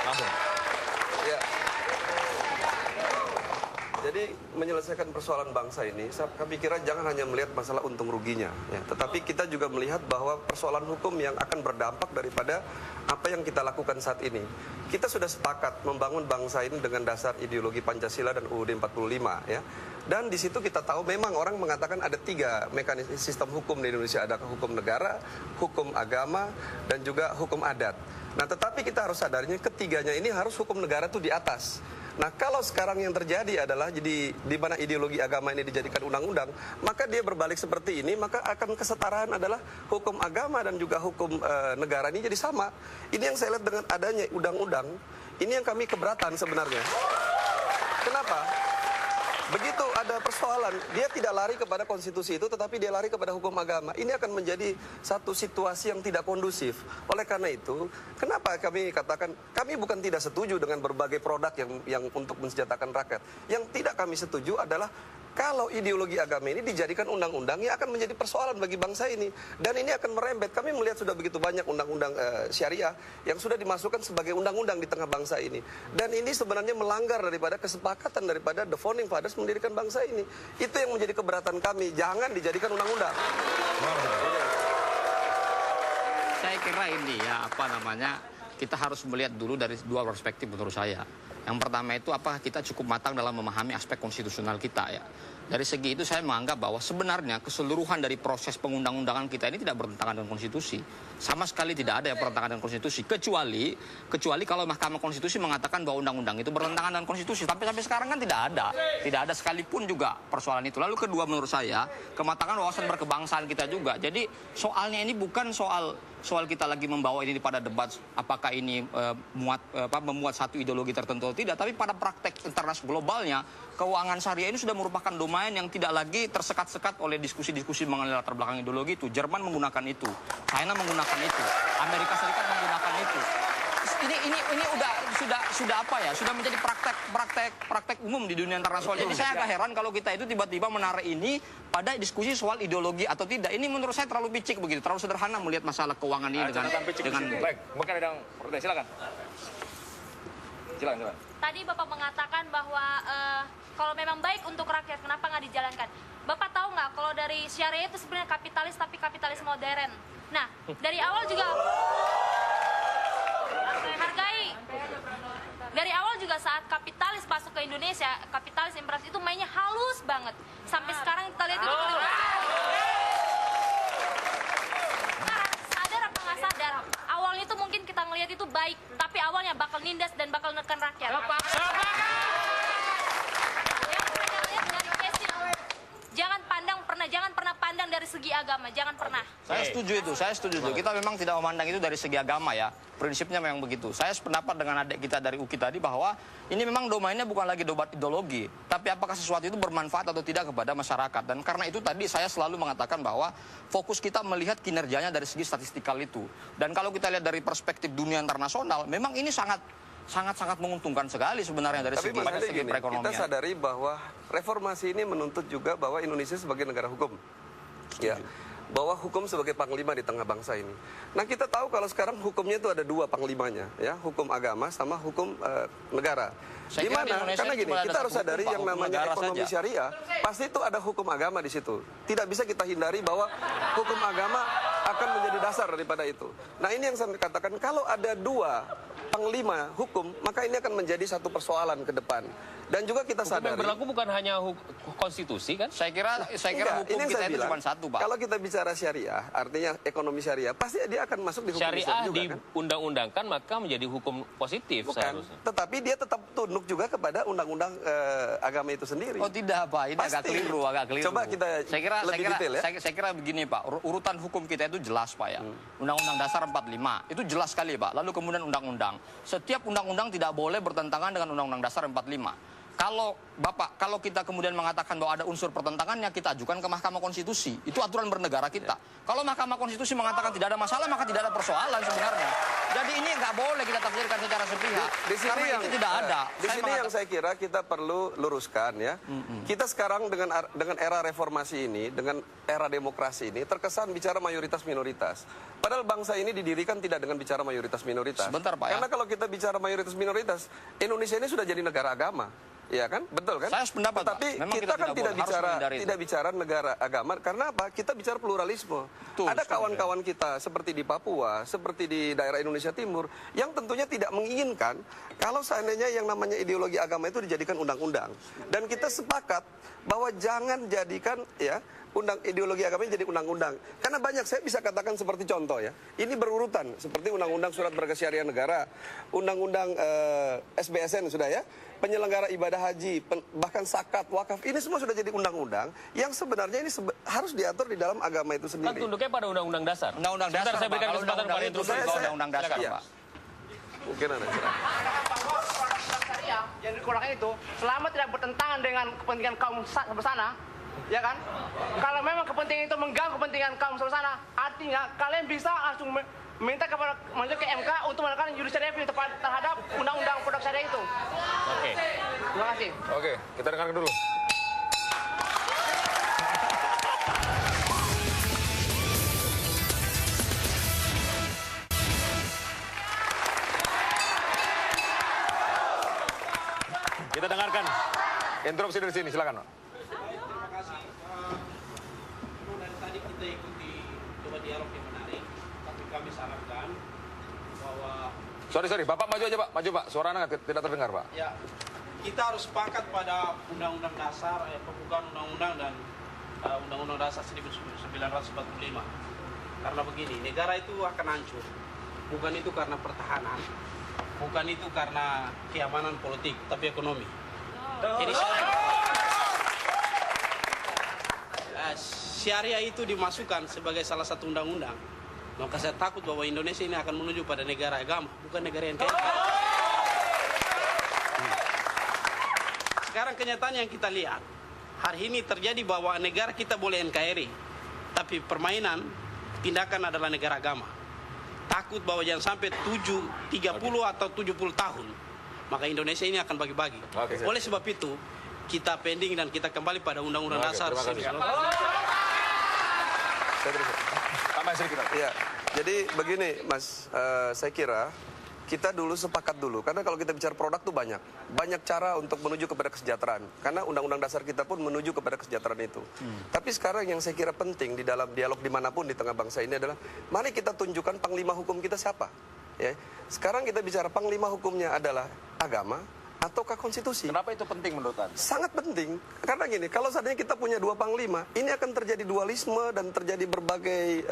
Langsung. Ya. Jadi menyelesaikan persoalan bangsa ini, kami kira jangan hanya melihat masalah untung ruginya, ya, tetapi kita juga melihat bahwa persoalan hukum yang akan berdampak daripada apa yang kita lakukan saat ini. Kita sudah sepakat membangun bangsa ini dengan dasar ideologi Pancasila dan UUD 45, ya. Dan di situ kita tahu memang orang mengatakan ada 3 mekanisme sistem hukum di Indonesia, ada hukum negara, hukum agama, dan juga hukum adat. Nah, tetapi kita harus sadarnya ketiganya ini harus hukum negara itu di atas. Nah, kalau sekarang yang terjadi adalah jadi di mana ideologi agama ini dijadikan undang-undang, maka dia berbalik seperti ini, maka akan kesetaraan adalah hukum agama dan juga hukum negara ini jadi sama. Ini yang saya lihat dengan adanya undang-undang, ini yang kami keberatan sebenarnya. Kenapa? Begitu ada persoalan, dia tidak lari kepada konstitusi itu, tetapi dia lari kepada hukum agama. Ini akan menjadi satu situasi yang tidak kondusif. Oleh karena itu, kenapa kami katakan, kami bukan tidak setuju dengan berbagai produk yang untuk mensejahterakan rakyat. Yang tidak kami setuju adalah kalau ideologi agama ini dijadikan undang-undang, ya akan menjadi persoalan bagi bangsa ini. Dan ini akan merembet. Kami melihat sudah begitu banyak undang-undang syariah yang sudah dimasukkan sebagai undang-undang di tengah bangsa ini. Dan ini sebenarnya melanggar daripada kesepakatan daripada the founding fathers mendirikan bangsa ini. Itu yang menjadi keberatan kami. Jangan dijadikan undang-undang. Saya kira ini ya kita harus melihat dulu dari 2 perspektif menurut saya. Yang pertama itu apakah kita cukup matang dalam memahami aspek konstitusional kita ya. Dari segi itu saya menganggap bahwa sebenarnya keseluruhan dari proses pengundang-undangan kita ini tidak bertentangan dengan konstitusi. Sama sekali tidak ada yang bertentangan dengan konstitusi. Kecuali kalau Mahkamah Konstitusi mengatakan bahwa undang-undang itu bertentangan dengan konstitusi. Tapi sampai sekarang kan tidak ada. Tidak ada sekalipun juga persoalan itu. Lalu kedua menurut saya, kematangan wawasan berkebangsaan kita juga. Jadi soalnya ini bukan soal kita lagi membawa ini pada debat apakah ini memuat satu ideologi tertentu atau tidak, tapi pada praktek internasional globalnya keuangan syariah ini sudah merupakan domain yang tidak lagi tersekat-sekat oleh diskusi-diskusi mengenai latar belakang ideologi itu. Jerman menggunakan itu, China menggunakan itu, Amerika Serikat menggunakan itu. Ini sudah menjadi praktek umum di dunia internasional. Jadi saya agak heran kalau kita itu tiba-tiba menarik ini pada diskusi soal ideologi atau tidak. Ini menurut saya terlalu picik begitu, terlalu sederhana melihat masalah keuangan ini dengan baik. Mungkin ada yang protes, silakan. Silakan. Tadi Bapak mengatakan bahwa kalau memang baik untuk rakyat, kenapa nggak dijalankan? Bapak tahu nggak kalau dari syariah itu sebenarnya kapitalis, tapi kapitalis modern. Nah, dari awal juga hargai. Dari awal juga saat kapitalis masuk ke Indonesia, kapitalis imperialis itu mainnya halus banget. Sampai sekarang kita lihat itu sadar apa nggak sadar? Awalnya itu mungkin kita ngelihat itu baik, tapi awalnya bakal nindas dan bakal menekan rakyat. Jangan pernah pandang dari segi agama, jangan pernah. Saya setuju itu. Kita memang tidak memandang itu dari segi agama ya. Prinsipnya memang begitu. Saya sependapat dengan adik kita dari UKI tadi bahwa ini memang domainnya bukan lagi debat ideologi, tapi apakah sesuatu itu bermanfaat atau tidak kepada masyarakat. Dan karena itu tadi saya selalu mengatakan bahwa fokus kita melihat kinerjanya dari segi statistikal itu. Dan kalau kita lihat dari perspektif dunia internasional, memang ini sangat menguntungkan sekali sebenarnya dari segi perekonomian. Kita sadari bahwa reformasi ini menuntut juga bahwa Indonesia sebagai negara hukum. Ya. Bahwa hukum sebagai panglima di tengah bangsa ini. Nah, kita tahu kalau sekarang hukumnya itu ada 2 panglimanya, ya, hukum agama sama hukum negara. Di mana? Karena gini, kita harus sadari yang namanya ekonomi syariah, pasti itu ada hukum agama di situ. Tidak bisa kita hindari bahwa hukum agama akan menjadi dasar daripada itu. Nah, ini yang saya katakan, kalau ada 2 panglima hukum, maka ini akan menjadi satu persoalan ke depan. Dan juga kita sadari. Hukum yang berlaku bukan hanya konstitusi kan? Saya kira hukum kita itu cuma satu, Pak. Kalau kita bicara syariah, artinya ekonomi syariah, pasti dia akan masuk di hukum syariah Islam juga, di undang-undangkan maka menjadi hukum positif seharusnya. Tetapi dia tetap tunduk juga kepada undang-undang agama itu sendiri. Oh tidak, Pak. Ini agak keliru. Coba kita lebih detail ya. Saya kira begini, Pak. Urutan hukum kita itu jelas, Pak ya. Undang-Undang Dasar 45 itu jelas sekali, Pak. Lalu kemudian undang-undang. Setiap undang-undang tidak boleh bertentangan dengan Undang-Undang Dasar 45. Kalau Bapak, kalau kita kemudian mengatakan bahwa ada unsur pertentangannya, kita ajukan ke Mahkamah Konstitusi. Itu aturan bernegara kita. Kalau Mahkamah Konstitusi mengatakan tidak ada masalah, maka tidak ada persoalan sebenarnya. Jadi ini nggak boleh kita tafsirkan secara sepihak. Di sini karena yang itu tidak ada. Di sini yang saya kira kita perlu luruskan ya. Kita sekarang dengan era reformasi ini, dengan era demokrasi ini terkesan bicara mayoritas minoritas. Padahal bangsa ini didirikan tidak dengan bicara mayoritas minoritas. Sebentar, Pak, ya. Karena kalau kita bicara mayoritas minoritas, Indonesia ini sudah jadi negara agama. Ya kan, betul kan? Saya sependapat, Tetapi Pak. Memang kita kan harus tidak bicara negara agama. Karena apa? Kita bicara pluralisme. Ada kawan-kawan kita seperti di Papua, seperti di daerah Indonesia Timur, yang tentunya tidak menginginkan kalau seandainya yang namanya ideologi agama itu dijadikan undang-undang. Dan kita sepakat bahwa jangan jadikan ya ideologi agama jadi undang-undang. Karena banyak, saya bisa katakan seperti contoh ya. Ini berurutan seperti undang-undang surat berharga syariah negara, undang-undang SBSN sudah ya, penyelenggara ibadah haji, bahkan zakat, wakaf, ini semua sudah jadi undang-undang yang sebenarnya ini harus diatur di dalam agama itu sendiri. Kan tunduknya pada undang-undang dasar. Undang-undang dasar, Saya berikan Pak. kesempatan kepada itu Intrus. undang-undang dasar, Iya. Pak. Mungkin ada. Yang dikurangkan itu selama tidak bertentangan dengan kepentingan kaum sebelah sana, ya kan? Kalau memang kepentingan itu mengganggu kepentingan kaum sebelah sana, artinya kalian bisa langsung minta kepada maju ke MK untuk melakukan judicial review terhadap undang-undang produk syariah itu. Oke. Terima kasih. Oke, kita dengarkan dulu. Kita dengarkan interupsi dari sini, silakan, Pak. Terima kasih. Dari tadi kita ikuti coba dialog yang menarik, tapi kami sarankan bahwa Sorry, Bapak maju aja, Pak. Maju, Pak. Suara Anda tidak terdengar, Pak. ya kita harus sepakat pada Undang-Undang Dasar, pembukaan Undang-Undang dan Undang-Undang Dasar 1945. Karena begini, negara itu akan hancur, bukan itu karena pertahanan, bukan itu karena keamanan politik, tapi ekonomi. Jadi syariah itu dimasukkan sebagai salah satu undang-undang. Maka saya takut bahwa Indonesia ini akan menuju pada negara agama, bukan negara yang kaya. Sekarang kenyataan yang kita lihat, hari ini terjadi bahwa negara kita boleh NKRI, tapi permainan tindakan adalah negara agama. Takut bahwa jangan sampai 30 atau 70 tahun, maka Indonesia ini akan bagi-bagi. Oke. Oleh sebab itu, kita pending dan kita kembali pada Undang-Undang Oke, Dasar. terima kasih. Tambah sedikit. Ya, jadi begini Mas, saya kira kita dulu sepakat dulu, karena kalau kita bicara produk tuh banyak cara untuk menuju kepada kesejahteraan, karena undang-undang dasar kita pun menuju kepada kesejahteraan itu. Tapi sekarang yang saya kira penting di dalam dialog dimanapun di tengah bangsa ini adalah, mari kita tunjukkan panglima hukum kita siapa. Ya, sekarang kita bicara panglima hukumnya adalah agama ataukah konstitusi. Kenapa itu penting menurut Anda? Sangat penting, karena gini, kalau seandainya kita punya dua panglima, ini akan terjadi dualisme dan terjadi berbagai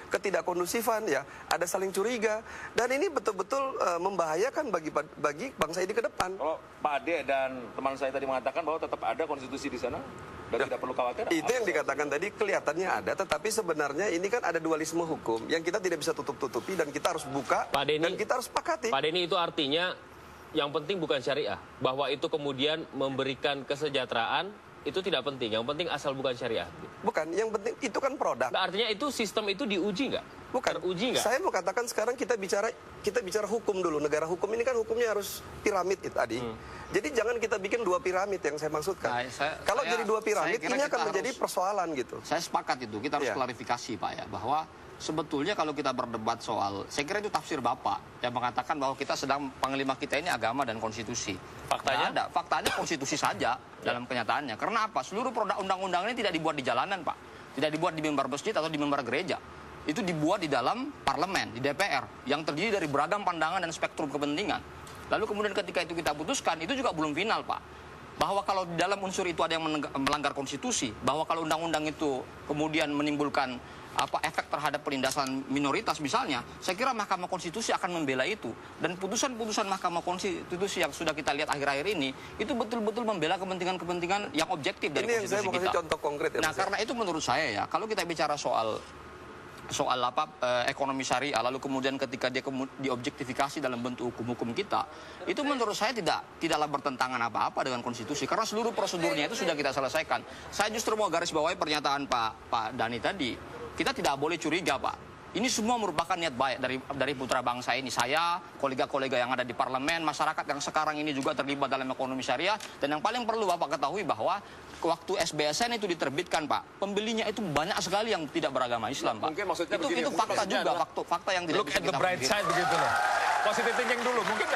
ketidakkondusifan, ya, ada saling curiga, dan ini betul-betul membahayakan bagi bangsa ini ke depan. Kalau Pak Ade dan teman saya tadi mengatakan bahwa tetap ada konstitusi di sana dan tidak perlu khawatir. Itu yang dikatakan tadi kelihatannya ada, tetapi sebenarnya ini kan ada dualisme hukum yang kita tidak bisa tutup-tutupi dan kita harus buka Pak Denny, dan kita harus sepakati. Pak Denny, itu artinya yang penting bukan syariah, bahwa itu kemudian memberikan kesejahteraan itu tidak penting, yang penting asal bukan syariah. Bukan, yang penting itu kan produk. Nah, artinya itu sistem itu diuji nggak? Bukan. Teruji nggak? Saya mau katakan sekarang kita bicara hukum dulu. Negara hukum ini kan hukumnya harus piramid itu tadi. Jadi jangan kita bikin dua piramid yang saya maksudkan. Kalau jadi dua piramid ini akan menjadi persoalan gitu. Saya sepakat itu, kita harus klarifikasi Pak ya, bahwa sebetulnya kalau kita berdebat soal, saya kira itu tafsir Bapak yang mengatakan bahwa kita sedang, panglima kita ini agama dan konstitusi. Faktanya? Nggak ada, faktanya konstitusi saja dalam kenyataannya. Karena apa? Seluruh produk undang-undang ini tidak dibuat di jalanan Pak, tidak dibuat di mimbar masjid atau di mimbar gereja. Itu dibuat di dalam parlemen, di DPR, yang terdiri dari beragam pandangan dan spektrum kepentingan. Lalu kemudian ketika itu kita putuskan, itu juga belum final Pak. Bahwa kalau di dalam unsur itu ada yang melanggar konstitusi, bahwa kalau undang-undang itu kemudian menimbulkan efek terhadap penindasan minoritas misalnya, saya kira Mahkamah Konstitusi akan membela itu. Dan putusan-putusan Mahkamah Konstitusi yang sudah kita lihat akhir-akhir ini, itu betul-betul membela kepentingan-kepentingan yang objektif dari ini konstitusi kita. Ini yang saya mau kasih contoh konkret ya. Nah, karena itu menurut saya ya, kalau kita bicara soal soal ekonomi syariah, lalu kemudian ketika dia diobjektifikasi dalam bentuk hukum kita, itu menurut saya tidaklah bertentangan apa-apa dengan konstitusi, karena seluruh prosedurnya itu sudah kita selesaikan. Saya justru mau garis bawahi pernyataan Pak Dhani tadi. Kita tidak boleh curiga, Pak. Ini semua merupakan niat baik dari putra bangsa ini. Saya, kolega-kolega yang ada di parlemen, masyarakat yang sekarang ini juga terlibat dalam ekonomi syariah. Dan yang paling perlu Bapak ketahui bahwa waktu SBSN itu diterbitkan, Pak, pembelinya itu banyak sekali yang tidak beragama Islam, Pak. Mungkin maksudnya begini, itu fakta juga, fakta yang tidak Look bisa at the kita bright pungkiri. side begitu loh. Positive thinking dulu. Mungkin